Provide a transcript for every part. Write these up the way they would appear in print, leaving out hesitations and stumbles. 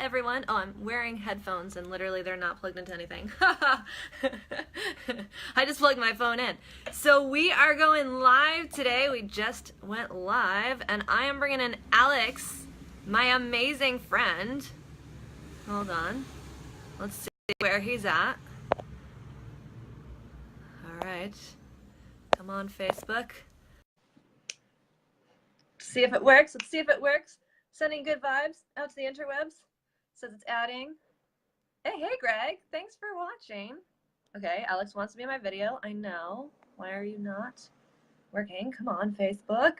everyone. Oh, I'm wearing headphones and literally they're not plugged into anything. I just plugged my phone in. So we are going live today. We just went live and I am bringing in Alex, my amazing friend. Hold on. Let's see where he's at. All right. Come on, Facebook. See if it works. Let's see if it works. Sending good vibes out to the interwebs. Says it's adding. Hey, Greg. Thanks for watching. Okay, Alex wants to be in my video. I know. Why are you not working? Come on, Facebook.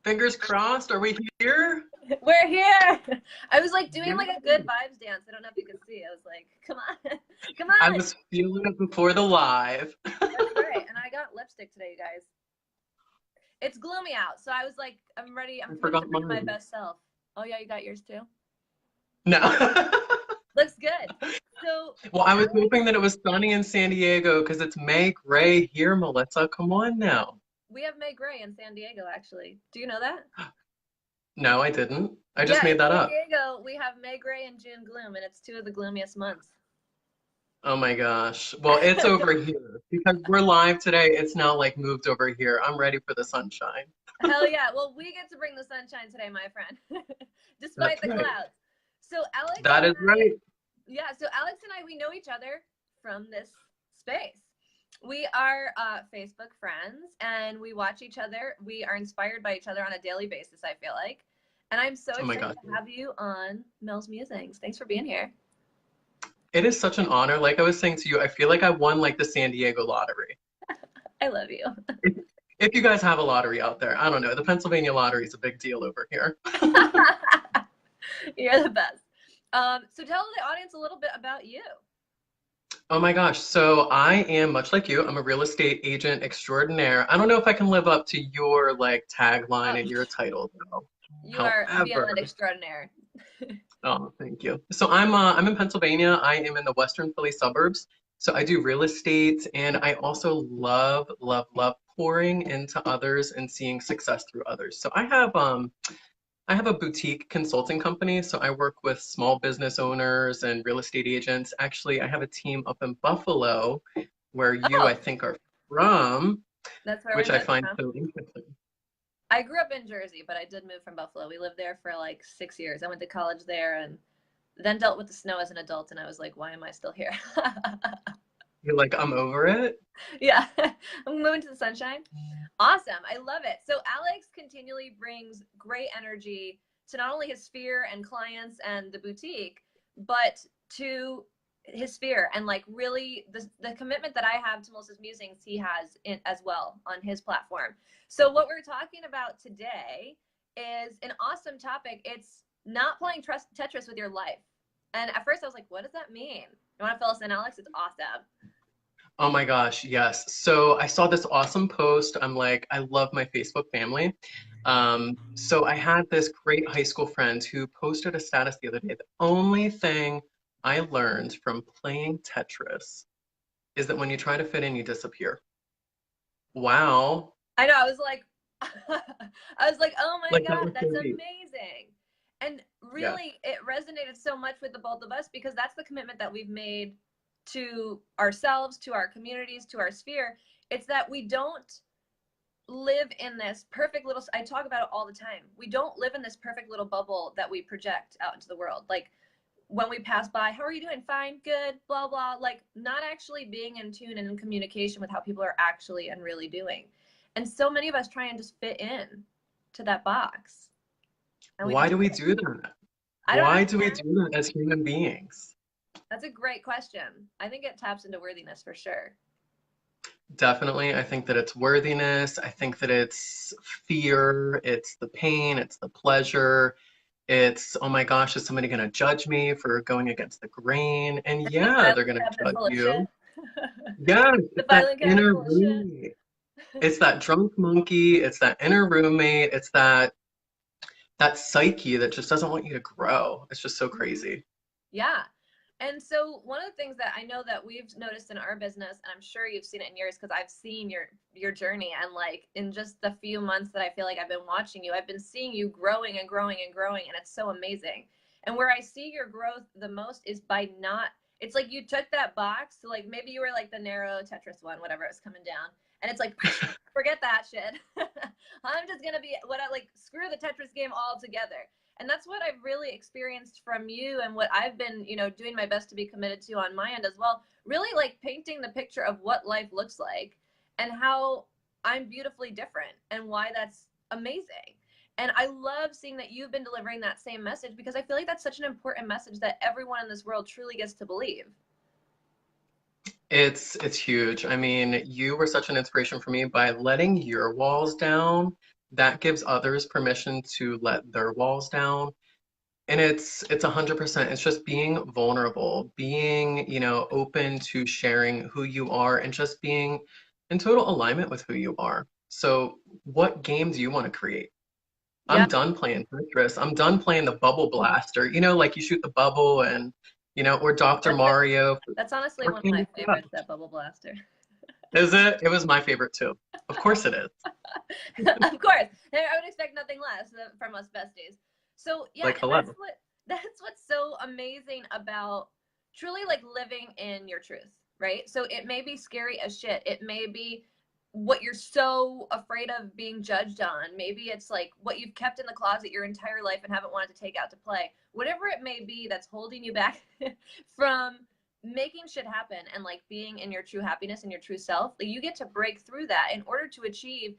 Fingers crossed. Are we here? We're here. I was like doing like a good vibes dance. I don't know if you could see. I was like, come on. Come on. I was feeling it before the live. That's right. And I got lipstick today, you guys. It's gloomy out, so I was like, I'm ready. I'm ready to bring my best self. Oh yeah, you got yours too? No. Looks good. So well, I was hoping that it was sunny in San Diego because it's May Gray here, Melissa. Come on now. We have May Gray in San Diego, actually. Do you know that? No, I didn't. I just made that up. In San Diego, we have May Gray and June gloom, and it's two of the gloomiest months. Oh my gosh. Well, it's over here because we're live today. It's now like moved over here. I'm ready for the sunshine. Hell yeah. Well, we get to bring the sunshine today, my friend, despite the clouds. So Alex. That is right. Yeah. So Alex and I, we know each other from this space. We are Facebook friends and we watch each other. We are inspired by each other on a daily basis, I feel like. And I'm so excited to have you on Mel's Musings. Thanks for being here. It is such an honor. Like I was saying to you, I feel like I won like the San Diego lottery. I love you. If you guys have a lottery out there, I don't know. The Pennsylvania lottery is a big deal over here. You're the best. So tell the audience a little bit about you. Oh my gosh. So I am much like you. I'm a real estate agent extraordinaire. I don't know if I can live up to your like tagline and your title though. You are beyond extraordinaire. Oh, thank you. So I'm in Pennsylvania. I am in the Western Philly suburbs. So I do real estate and I also love pouring into others and seeing success through others. So I have a boutique consulting company. So I work with small business owners and real estate agents. Actually, I have a team up in Buffalo where you I think are from. That's where which I find so interesting. I grew up in Jersey, but I did move from Buffalo. We lived there for like 6 years. I went to college there and then dealt with the snow as an adult. And I was like, why am I still here? You're like, I'm over it? Yeah, I'm moving to the sunshine. Awesome. I love it. So Alex continually brings great energy to not only his sphere and clients and the boutique, but to his sphere and like really the commitment that I have to Melissa's Musings, he has in, as well on his platform. So what we're talking about today is an awesome topic. It's not playing Tetris with your life. And at first I was like, what does that mean? You want to fill us in, Alex? It's awesome. Oh my gosh, yes. So I saw this awesome post. I'm like, I love my Facebook family. So I had this great high school friend who posted a status the other day. The only thing I learned from playing Tetris is that when you try to fit in, you disappear. Wow. I know. I was like, oh my God, that's amazing. And really, it resonated so much with the both of us because that's the commitment that we've made to ourselves, to our communities, to our sphere. It's that we don't live in this perfect little, I talk about it all the time. We don't live in this perfect little bubble that we project out into the world. Like when we pass by, how are you doing? Fine, good, blah, blah. Like not actually being in tune and in communication with how people are actually and really doing. And so many of us try and just fit in to that box. Why do we do that? Why do we do that as human beings? That's a great question. I think it taps into worthiness for sure. Definitely. I think that it's worthiness. I think that it's fear. It's the pain. It's the pleasure. It's, oh my gosh, is somebody going to judge me for going against the grain? And yeah, they're going to judge you. Yes, it's that inner roommate. It's that drunk monkey. It's that inner roommate. It's that psyche that just doesn't want you to grow. It's just so crazy. Yeah. And so one of the things that I know that we've noticed in our business, and I'm sure you've seen it in yours because I've seen your journey, and like in just the few months that I feel like I've been watching you, I've been seeing you growing and growing and growing, and it's so amazing. And where I see your growth the most is by not, it's like you took that box, so like maybe you were like the narrow Tetris one, whatever, it was coming down. And it's like, forget that shit. I'm just going to be what I like, screw the Tetris game altogether. And that's what I've really experienced from you, and what I've been, you know, doing my best to be committed to on my end as well. Really like painting the picture of what life looks like and how I'm beautifully different and why that's amazing. And I love seeing that you've been delivering that same message, because I feel like that's such an important message that everyone in this world truly gets to believe. It's huge. I mean, you were such an inspiration for me by letting your walls down. That gives others permission to let their walls down. And it's 100%. It's just being vulnerable, being, you know, open to sharing who you are and just being in total alignment with who you are. So, what game do you want to create? Yeah. I'm done playing Tetris. I'm done playing the bubble blaster. You know, like you shoot the bubble and, you know, or Dr. Mario. That's honestly Or one of my Candy Crush. favorites, that bubble blaster. Is it? It was my favorite too. Of course it is. Of course. I would expect nothing less from us besties. So yeah, Like, and hello. that's what's so amazing about truly like living in your truth, right? So it may be scary as shit. It may be what you're so afraid of being judged on. Maybe it's like what you've kept in the closet your entire life and haven't wanted to take out to play. Whatever it may be that's holding you back from making shit happen and like being in your true happiness and your true self, like you get to break through that in order to achieve,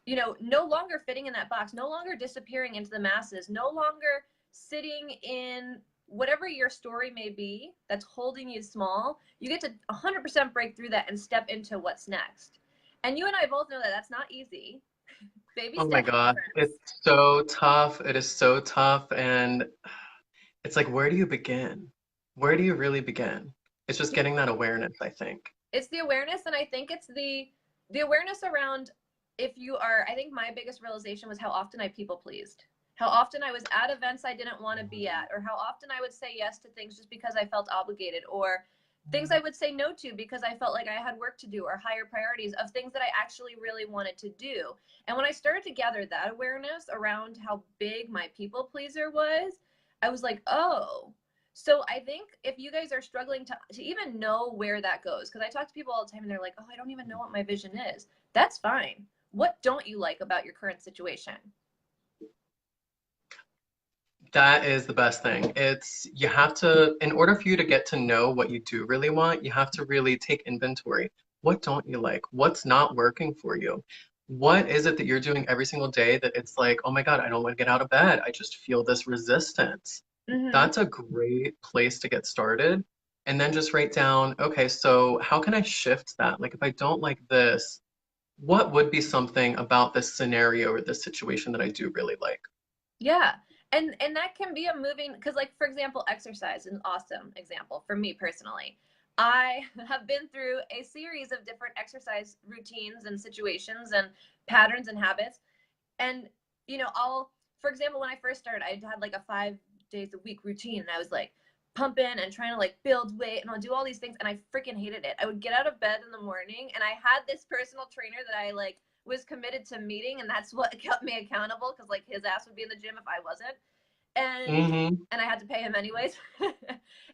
you know, no longer fitting in that box, no longer disappearing into the masses, no longer sitting in whatever your story may be that's holding you small. You get to 100% break through that and step into what's next. And you and I both know that that's not easy. Baby Oh my steps. God. It's so tough. It is so tough. And it's like, where do you begin? Where do you really begin? It's just getting that awareness, I think. It's the awareness, and I think it's the awareness around, if you are, I think my biggest realization was how often I people pleased. How often I was at events I didn't want to be at, or how often I would say yes to things just because I felt obligated, or things I would say no to because I felt like I had work to do, or higher priorities of things that I actually really wanted to do. And when I started to gather that awareness around how big my people pleaser was, I was like, oh. So I think if you guys are struggling to even know where that goes, because I talk to people all the time and they're like, oh, I don't even know what my vision is. That's fine. What don't you like about your current situation? That is the best thing. It's, you have to, in order for you to get to know what you do really want, you have to really take inventory. What don't you like? What's not working for you? What is it that you're doing every single day that it's like, oh my God, I don't want to get out of bed. I just feel this resistance. Mm-hmm. That's a great place to get started. And then just write down, okay, so how can I shift that? Like, if I don't like this, what would be something about this scenario or this situation that I do really like? Yeah. And that can be a moving, because like, for example, exercise is an awesome example for me personally. I have been through a series of different exercise routines and situations and patterns and habits. And, you know, for example, when I first started, I had like a 5 days a week routine, and I was like pumping and trying to like build weight, and I'll do all these things. And I freaking hated it. I would get out of bed in the morning, and I had this personal trainer that I like was committed to meeting, and that's what kept me accountable, because like his ass would be in the gym if I wasn't, and Mm-hmm. and I had to pay him anyways.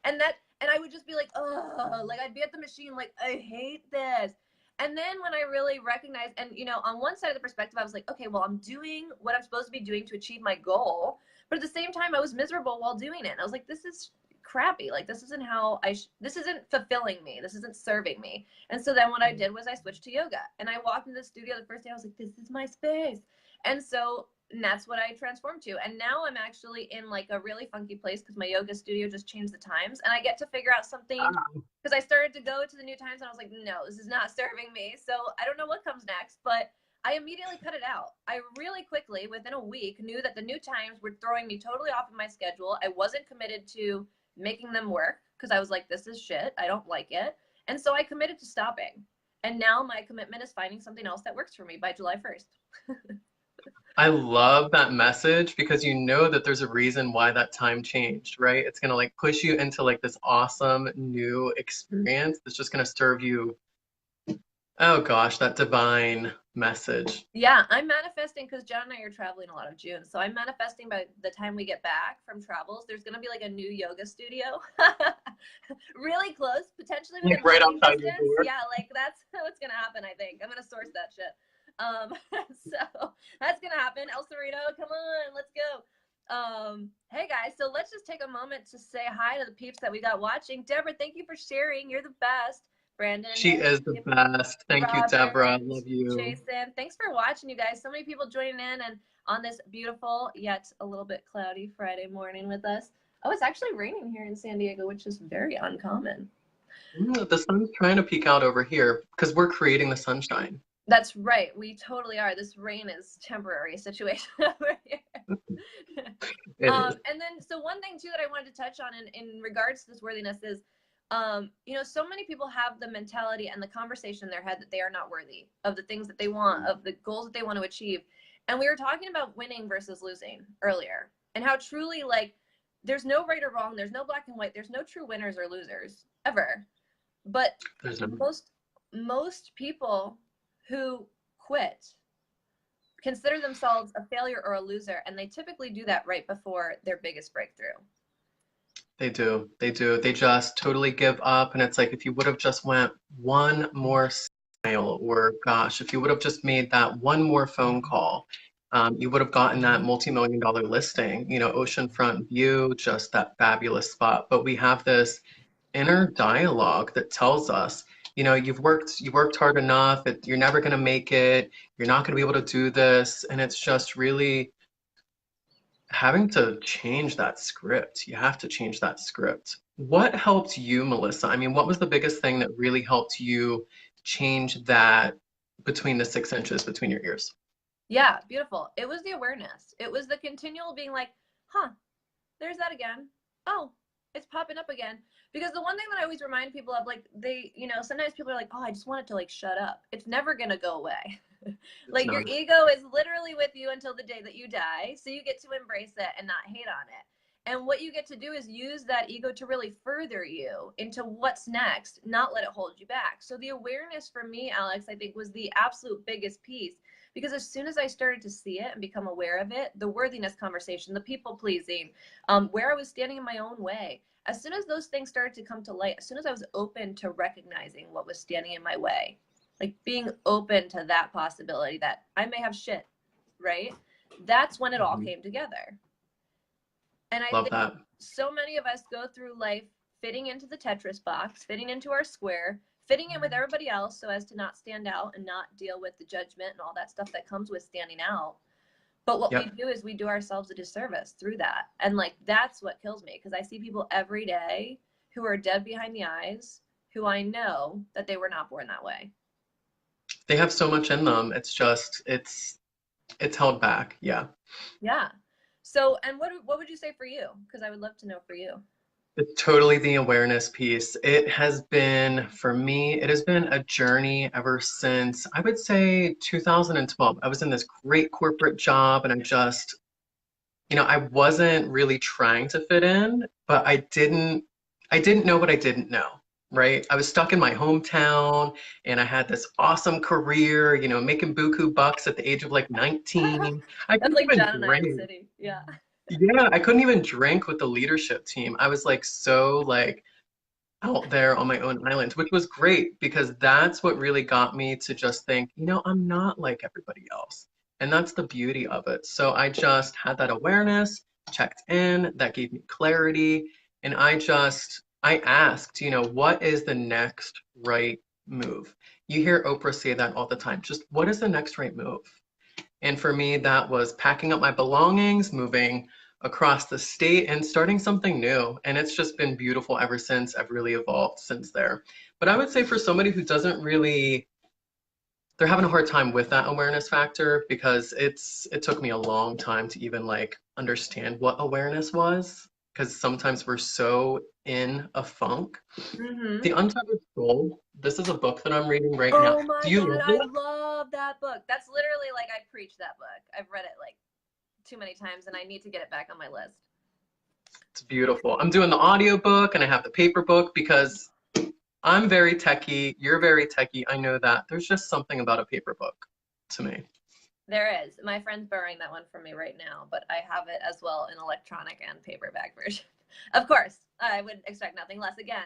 And I would just be like, oh, like I'd be at the machine like, I hate this. And then when I really recognized, and you know, on one side of the perspective, I was like, okay, well, I'm doing what I'm supposed to be doing to achieve my goal, but at the same time I was miserable while doing it, and I was like, this is crappy, like this isn't how this isn't fulfilling me, this isn't serving me. And so then what I did was I switched to yoga, and I walked into the studio the first day, I was like, this is my space. And that's what I transformed to. And now I'm actually in like a really funky place, because my yoga studio just changed the times, and I get to figure out something, because I started to go to the new times and I was like, no, this is not serving me. So I don't know what comes next, but I immediately cut it out. I really quickly, within a week, knew that the new times were throwing me totally off of my schedule. I wasn't committed to making them work, because I was like, this is shit, I don't like it. And so I committed to stopping. And now my commitment is finding something else that works for me by July 1st. I love that message because you know that there's a reason why that time changed, right? It's gonna like push you into like this awesome new experience that's just gonna serve you Oh gosh, that divine message. Yeah, I'm manifesting because John and I are traveling a lot of June. So I'm manifesting by the time we get back from travels, there's going to be like a new yoga studio really close, potentially within Like right walking outside your distance. door. Yeah, like that's what's going to happen, I think. I'm going to source that shit. So that's going to happen. El Cerrito, come on, let's go. Hey guys, so let's just take a moment to say hi to the peeps that we got watching. Deborah, thank you for sharing. You're the best. Brandon, She is the best. Thank you, Deborah. Robert, Love you. Jason, thanks for watching, you guys. So many people joining in and on this beautiful yet a little bit cloudy Friday morning with us. Oh, it's actually raining here in San Diego, which is very uncommon. The sun's trying to peek out over here because we're creating the sunshine. That's right. We totally are. This rain is temporary situation over here. And then, so one thing too that I wanted to touch on in regards to this worthiness is, you know, so many people have the mentality and the conversation in their head that they are not worthy of the things that they want, of the goals that they want to achieve. And we were talking about winning versus losing earlier, and how truly, like, there's no right or wrong, there's no black and white, there's no true winners or losers ever. But most people who quit consider themselves a failure or a loser, and they typically do that right before their biggest breakthrough. They do. They do. They just totally give up. And it's like, if you would have just went one more mile, or gosh, if you would have just made that one more phone call, you would have gotten that multi-million-dollar listing, you know, oceanfront view, just that fabulous spot. But we have this inner dialogue that tells us, you know, you've worked hard enough, you're never going to make it, you're not going to be able to do this. And it's just really having to change that script. You have to change that script. What helped you, Melissa? I mean, what was the biggest thing that really helped you change that between the 6 inches between your ears? Yeah, beautiful. It was the awareness. It was the continual being like, huh, there's that again. Oh, it's popping up again. Because the one thing that I always remind people of, like, they, you know, sometimes people are like, oh, I just want it to like shut up. It's never going to go away. Like, your ego is literally with you until the day that you die. So you get to embrace it and not hate on it. And what you get to do is use that ego to really further you into what's next, not let it hold you back. So the awareness for me, Alex, I think was the absolute biggest piece. Because as soon as I started to see it and become aware of it, the worthiness conversation, the people pleasing, where I was standing in my own way, as soon as those things started to come to light, as soon as I was open to recognizing what was standing in my way, like being open to that possibility that I may have shit, right? That's when it all came together. And I think that. So many of us go through life fitting into the Tetris box, fitting into our square, fitting in with everybody else so as to not stand out and not deal with the judgment and all that stuff that comes with standing out. But what we do is we do ourselves a disservice through that. And like, that's what kills me, because I see people every day who are dead behind the eyes, who I know that they were not born that way. They have so much in them. It's just, it's held back. Yeah. Yeah. So, and what would you say for you? Because I would love to know for you. It's totally the awareness piece. It has been, for me, it has been a journey ever since, I would say 2012. I was in this great corporate job, and I just, you know, I wasn't really trying to fit in, but I didn't know what I didn't know, right? I was stuck in my hometown, and I had this awesome career, you know, making buku bucks at the age of like 19. I That's couldn't like even John and I in City. Yeah. Yeah, I couldn't even drink with the leadership team. I was like so like out there on my own island, which was great because that's what really got me to just think, you know, I'm not like everybody else. And that's the beauty of it. So I just had that awareness, checked in, that gave me clarity. And I asked, you know, what is the next right move? You hear Oprah say that all the time. Just what is the next right move? And for me, that was packing up my belongings, moving across the state, and starting something new. And it's just been beautiful ever since. I've really evolved since there. But I would say for somebody who doesn't really, they're having a hard time with that awareness factor, because it took me a long time to even like understand what awareness was, because sometimes we're so in a funk. The Untethered Soul, this is a book that I'm reading right now. Oh my God, I love that book. That's literally like, I preach that book. I've read it like too many times and I need to get it back on my list. It's beautiful. I'm doing the audiobook and I have the paper book because I'm very techie. You're very techie. I know that. There's just something about a paper book to me. There is. My friend's borrowing that one from me right now, but I have it as well in electronic and paperback version. Of course, I would expect nothing less again.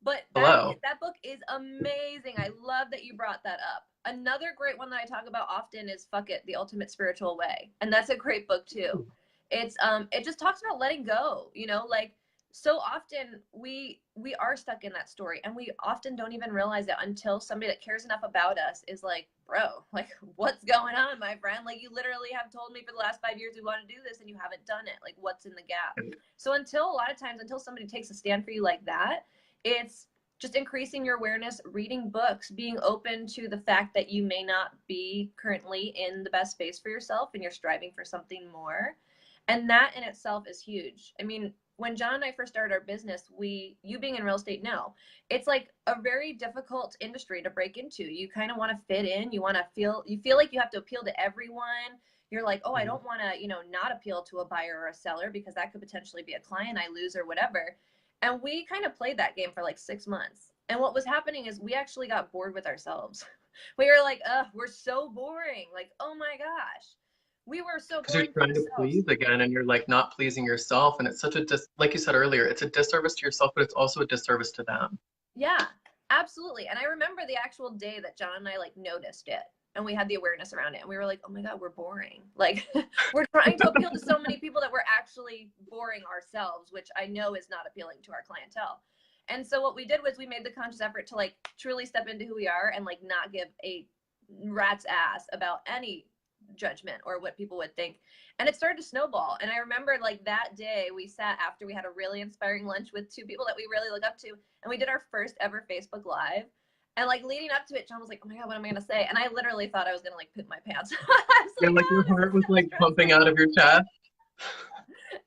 But Hello. that book is amazing. I love that you brought that up. Another great one that I talk about often is Fuck It, The Ultimate Spiritual Way. And that's a great book too. It just talks about letting go, you know, like so often we are stuck in that story, and we often don't even realize it until somebody that cares enough about us is like, bro, like what's going on, my friend? Like you literally have told me for the last 5 years we want to do this and you haven't done it. Like what's in the gap? So until a lot of times, until somebody takes a stand for you like that, it's just increasing your awareness, reading books, being open to the fact that you may not be currently in the best space for yourself and you're striving for something more. And that in itself is huge. I mean, when John and I first started our business, you being in real estate know, it's like a very difficult industry to break into. You kind of want to fit in. You feel like you have to appeal to everyone. You're like, oh, I don't want to, not appeal to a buyer or a seller because that could potentially be a client I lose or whatever. And we kind of played that game for like 6 months. And what was happening is we actually got bored with ourselves. We were like, we're so boring. Like, oh my gosh. We were so Because you're trying to please again, and you're like not pleasing yourself, and it's such a like you said earlier, it's a disservice to yourself, but it's also a disservice to them. Yeah, absolutely. And I remember the actual day that John and I like noticed it, and we had the awareness around it, and we were like, oh my God, we're boring. Like we're trying to appeal to so many people that we're actually boring ourselves, which I know is not appealing to our clientele. And so what we did was we made the conscious effort to like truly step into who we are and like not give a rat's ass about any judgment or what people would think. And it started to snowball. And I remember like that day we sat after we had a really inspiring lunch with 2 people that we really look up to, and we did our first ever Facebook Live. And like leading up to it, John was like, oh my God, what am I gonna say? And I literally thought I was gonna like poop my pants. Yeah, like your heart was like pumping out of your chest.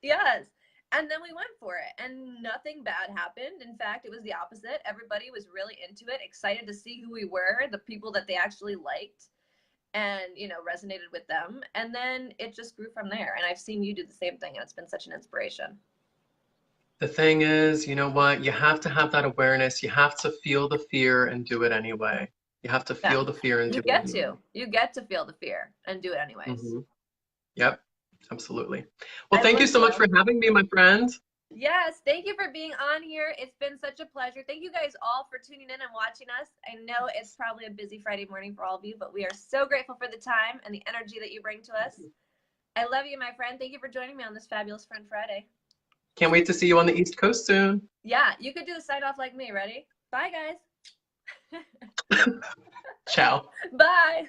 Yes. And then we went for it, and nothing bad happened. In fact, it was the opposite. Everybody was really into it, excited to see who we were, the people that they actually liked and resonated with them. And then it just grew from there. And I've seen you do the same thing, and it's been such an inspiration. The thing is, you know what? You have to have that awareness. You have to feel the fear and do it anyway. You have to feel the fear and do it anyway. You get to feel the fear and do it anyways. Mm-hmm. Yep, absolutely. Well, thank you so much for having me, my friend. Yes, thank you for being on here. It's been such a pleasure. Thank you guys all for tuning in and watching us. I know it's probably a busy Friday morning for all of you, but we are so grateful for the time and the energy that you bring to us. I love you, my friend. Thank you for joining me on this fabulous Friend Friday. Can't wait to see you on the East Coast soon. Yeah, you could do the sign off like me. Ready? Bye, guys. Ciao. Bye.